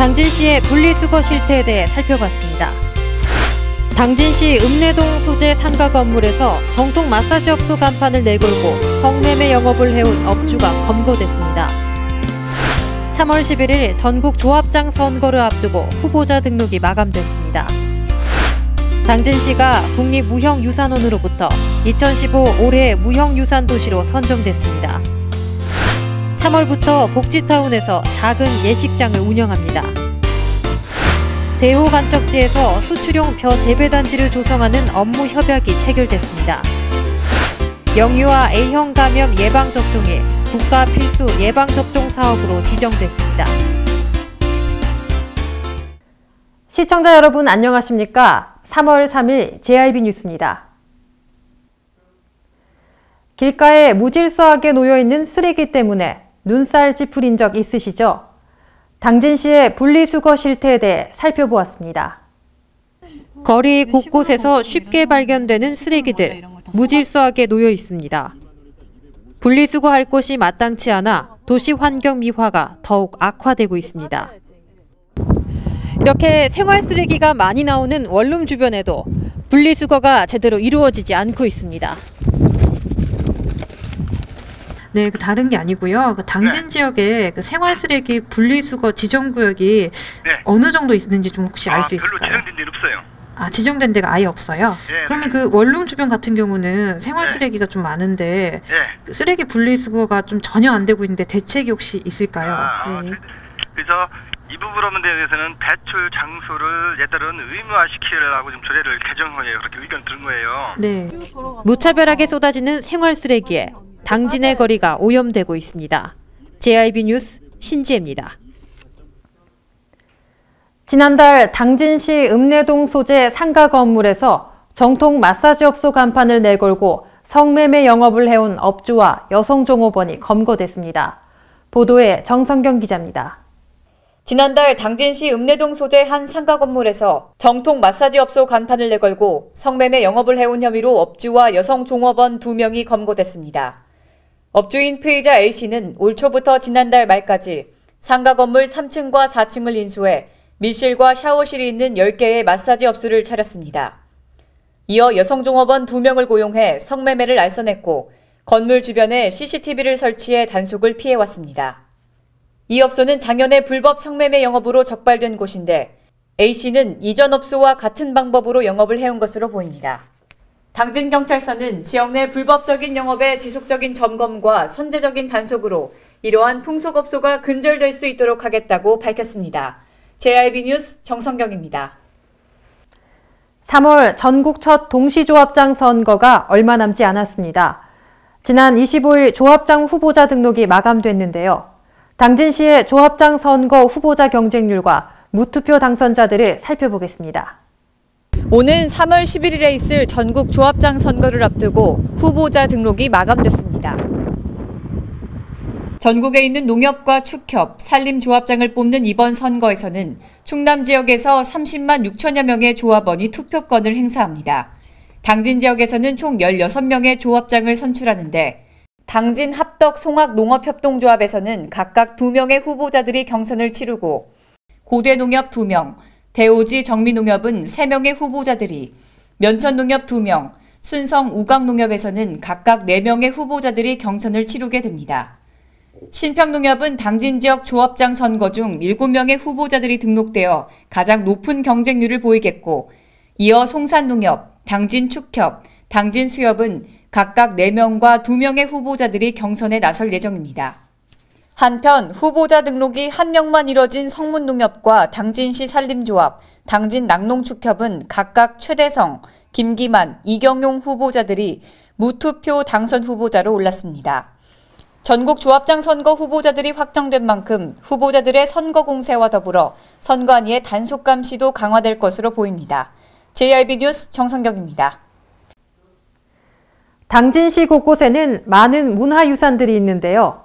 당진시의 분리수거 실태에 대해 살펴봤습니다. 당진시 읍내동 소재 상가 건물에서 정통 마사지업소 간판을 내걸고 성매매 영업을 해온 업주가 검거됐습니다. 3월 11일 전국 조합장 선거를 앞두고 후보자 등록이 마감됐습니다. 당진시가 국립무형유산원으로부터 2015 올해 무형유산도시로 선정됐습니다. 3월부터 복지타운에서 작은 예식장을 운영합니다. 대호간척지에서 수출용 벼 재배단지를 조성하는 업무 협약이 체결됐습니다. 영유아 A형 감염 예방접종이 국가 필수 예방접종 사업으로 지정됐습니다. 시청자 여러분 안녕하십니까? 3월 3일 JIB 뉴스입니다. 길가에 무질서하게 놓여있는 쓰레기 때문에 눈살 찌푸린 적 있으시죠? 당진시의 분리수거 실태에 대해 살펴보았습니다. 거리 곳곳에서 쉽게 발견되는 쓰레기들, 무질서하게 놓여 있습니다. 분리수거할 곳이 마땅치 않아 도시 환경 미화가 더욱 악화되고 있습니다. 이렇게 생활 쓰레기가 많이 나오는 원룸 주변에도 분리수거가 제대로 이루어지지 않고 있습니다. 네, 다른 게 아니고요. 당진 지역에 생활 쓰레기 분리수거 지정구역이 어느 정도 있는지 좀 혹시 알 수 있을까요? 별로 지정된 데는 없어요. 아, 지정된 데가 아예 없어요? 그러면 원룸 주변 같은 경우는 생활 쓰레기가 좀 많은데 쓰레기 분리수거가 좀 전혀 안 되고 있는데 대책이 혹시 있을까요? 그래서 이 부분에 대해서는 배출 장소를 얘들은 의무화시키려고 좀 조례를 개정 후에 그렇게 의견 들은 거예요. 네. 무차별하게 쏟아지는 생활 쓰레기에 당진의 거리가 오염되고 있습니다. JIB 뉴스 신지혜입니다. 지난달 당진시 읍내동 소재 상가 건물에서 정통 마사지업소 간판을 내걸고 성매매 영업을 해온 업주와 여성 종업원이 검거됐습니다. 보도에 정성경 기자입니다. 지난달 당진시 읍내동 소재 한 상가 건물에서 정통 마사지업소 간판을 내걸고 성매매 영업을 해온 혐의로 업주와 여성 종업원 2명이 검거됐습니다. 업주인 피의자 A씨는 올 초부터 지난달 말까지 상가 건물 3층과 4층을 인수해 밀실과 샤워실이 있는 10개의 마사지 업소를 차렸습니다. 이어 여성 종업원 2명을 고용해 성매매를 알선했고 건물 주변에 CCTV를 설치해 단속을 피해왔습니다. 이 업소는 작년에 불법 성매매 영업으로 적발된 곳인데 A씨는 이전 업소와 같은 방법으로 영업을 해온 것으로 보입니다. 당진경찰서는 지역 내 불법적인 영업의 지속적인 점검과 선제적인 단속으로 이러한 풍속업소가 근절될 수 있도록 하겠다고 밝혔습니다. JIB 뉴스 정성경입니다. 3월 전국 첫 동시조합장 선거가 얼마 남지 않았습니다. 지난 25일 조합장 후보자 등록이 마감됐는데요. 당진시의 조합장 선거 후보자 경쟁률과 무투표 당선자들을 살펴보겠습니다. 오는 3월 11일에 있을 전국 조합장 선거를 앞두고 후보자 등록이 마감됐습니다. 전국에 있는 농협과 축협, 산림조합장을 뽑는 이번 선거에서는 충남 지역에서 30만 6천여 명의 조합원이 투표권을 행사합니다. 당진 지역에서는 총 16명의 조합장을 선출하는데 당진 합덕 송악 농업협동조합에서는 각각 2명의 후보자들이 경선을 치르고 고대농협 2명, 대오지 정미농협은 3명의 후보자들이, 면천농협 2명, 순성 우강농협에서는 각각 4명의 후보자들이 경선을 치르게 됩니다. 신평농협은 당진 지역 조합장 선거 중 7명의 후보자들이 등록되어 가장 높은 경쟁률을 보이겠고, 이어 송산농협, 당진축협, 당진수협은 각각 4명과 2명의 후보자들이 경선에 나설 예정입니다. 한편 후보자 등록이 1명만 이뤄진 성문농협과 당진시 산림조합, 당진낙농축협은 각각 최대성, 김기만, 이경용 후보자들이 무투표 당선 후보자로 올랐습니다. 전국 조합장 선거 후보자들이 확정된 만큼 후보자들의 선거 공세와 더불어 선관위의 단속 감시도 강화될 것으로 보입니다. JIB 뉴스 정성경입니다. 당진시 곳곳에는 많은 문화유산들이 있는데요.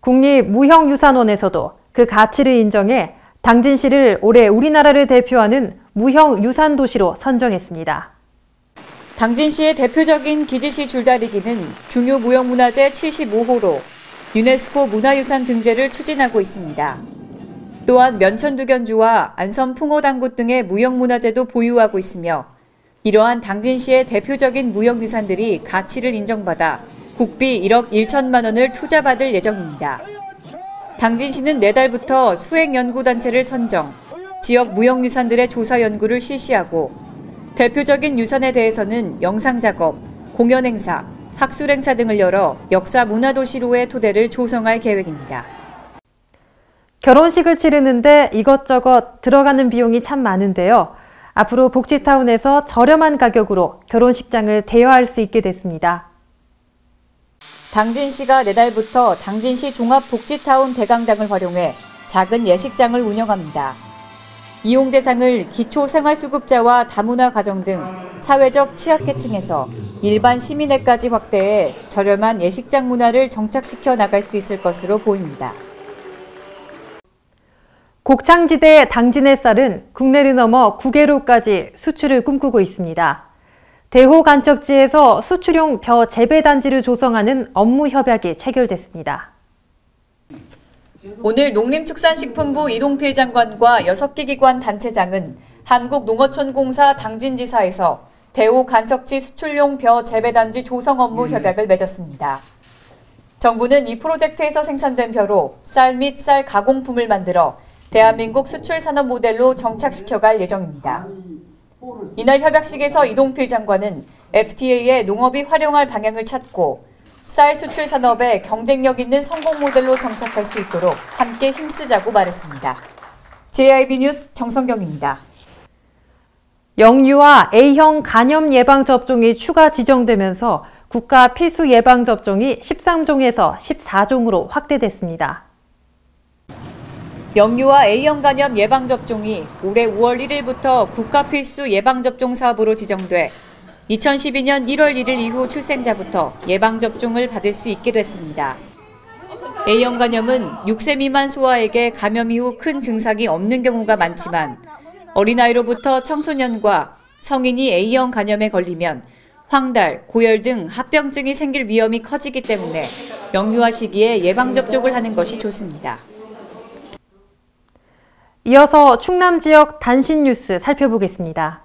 국립무형유산원에서도 그 가치를 인정해 당진시를 올해 우리나라를 대표하는 무형유산도시로 선정했습니다. 당진시의 대표적인 기지시 줄다리기는 중요 무형문화재 75호로 유네스코 문화유산 등재를 추진하고 있습니다. 또한 면천두견주와 안성 풍어당굿 등의 무형문화재도 보유하고 있으며 이러한 당진시의 대표적인 무형유산들이 가치를 인정받아 국비 1억 1천만 원을 투자받을 예정입니다. 당진시는 내달부터 수행연구단체를 선정, 지역 무형유산들의 조사 연구를 실시하고 대표적인 유산에 대해서는 영상작업, 공연행사, 학술행사 등을 열어 역사 문화도시로의 토대를 조성할 계획입니다. 결혼식을 치르는데 이것저것 들어가는 비용이 참 많은데요. 앞으로 복지타운에서 저렴한 가격으로 결혼식장을 대여할 수 있게 됐습니다. 당진시가 내달부터 당진시 종합복지타운 대강당을 활용해 작은 예식장을 운영합니다. 이용 대상을 기초생활수급자와 다문화 가정 등 사회적 취약계층에서 일반 시민에까지 확대해 저렴한 예식장 문화를 정착시켜 나갈 수 있을 것으로 보입니다. 곡창지대 당진의 쌀은 국내를 넘어 국외로까지 수출을 꿈꾸고 있습니다. 대호간척지에서 수출용 벼 재배단지를 조성하는 업무 협약이 체결됐습니다. 오늘 농림축산식품부 이동필 장관과 6개 기관 단체장은 한국농어촌공사 당진지사에서 대호간척지 수출용 벼 재배단지 조성 업무 협약을 맺었습니다. 정부는 이 프로젝트에서 생산된 벼로 쌀 및 쌀 가공품을 만들어 대한민국 수출 산업 모델로 정착시켜갈 예정입니다. 이날 협약식에서 이동필 장관은 FTA에 농업이 활용할 방향을 찾고 쌀 수출 산업에 경쟁력 있는 성공 모델로 정착할 수 있도록 함께 힘쓰자고 말했습니다. JIB 뉴스 정성경입니다. 영유아 A형 간염 예방접종이 추가 지정되면서 국가 필수 예방접종이 13종에서 14종으로 확대됐습니다. 영유아 A형 간염 예방접종이 올해 5월 1일부터 국가 필수 예방접종 사업으로 지정돼 2012년 1월 1일 이후 출생자부터 예방접종을 받을 수 있게 됐습니다. A형 간염은 6세 미만 소아에게 감염 이후 큰 증상이 없는 경우가 많지만 어린아이로부터 청소년과 성인이 A형 간염에 걸리면 황달, 고열 등 합병증이 생길 위험이 커지기 때문에 영유아 시기에 예방접종을 하는 것이 좋습니다. 이어서 충남 지역 단신 뉴스 살펴보겠습니다.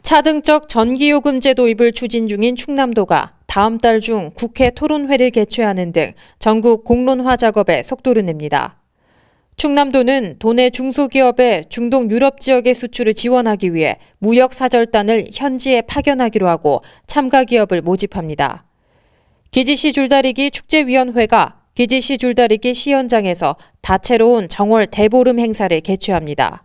차등적 전기요금제 도입을 추진 중인 충남도가 다음 달 중 국회 토론회를 개최하는 등 전국 공론화 작업에 속도를 냅니다. 충남도는 도내 중소기업의 중동 유럽 지역의 수출을 지원하기 위해 무역사절단을 현지에 파견하기로 하고 참가 기업을 모집합니다. 기지시 줄다리기 축제위원회가 기지시 줄다리기 시연장에서 다채로운 정월 대보름 행사를 개최합니다.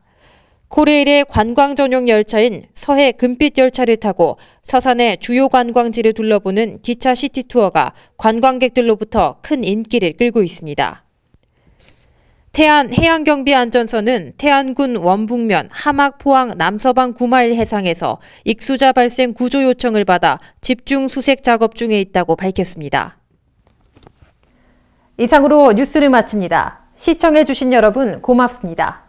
코레일의 관광 전용 열차인 서해 금빛 열차를 타고 서산의 주요 관광지를 둘러보는 기차 시티 투어가 관광객들로부터 큰 인기를 끌고 있습니다. 태안 해양경비안전선은 태안군 원북면 함악 포항 남서방 9마일 해상에서 익수자 발생 구조 요청을 받아 집중 수색 작업 중에 있다고 밝혔습니다. 이상으로 뉴스를 마칩니다. 시청해주신 여러분 고맙습니다.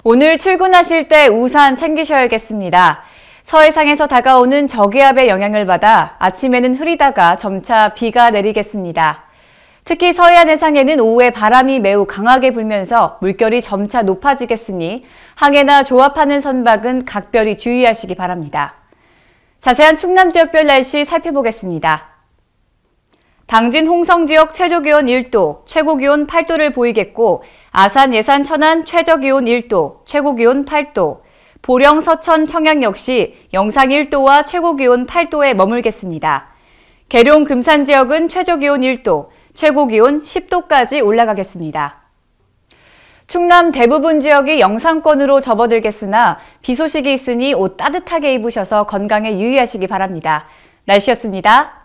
오늘 출근하실 때 우산 챙기셔야겠습니다. 서해상에서 다가오는 저기압의 영향을 받아 아침에는 흐리다가 점차 비가 내리겠습니다. 특히 서해안 해상에는 오후에 바람이 매우 강하게 불면서 물결이 점차 높아지겠으니 항해나 조업하는 선박은 각별히 주의하시기 바랍니다. 자세한 충남 지역별 날씨 살펴보겠습니다. 당진 홍성 지역 최저기온 1도, 최고기온 8도를 보이겠고 아산, 예산, 천안 최저기온 1도, 최고기온 8도, 보령, 서천, 청양 역시 영상 1도와 최고기온 8도에 머물겠습니다. 계룡, 금산 지역은 최저기온 1도, 최고기온 10도까지 올라가겠습니다. 충남 대부분 지역이 영상권으로 접어들겠으나 비 소식이 있으니 옷 따뜻하게 입으셔서 건강에 유의하시기 바랍니다. 날씨였습니다.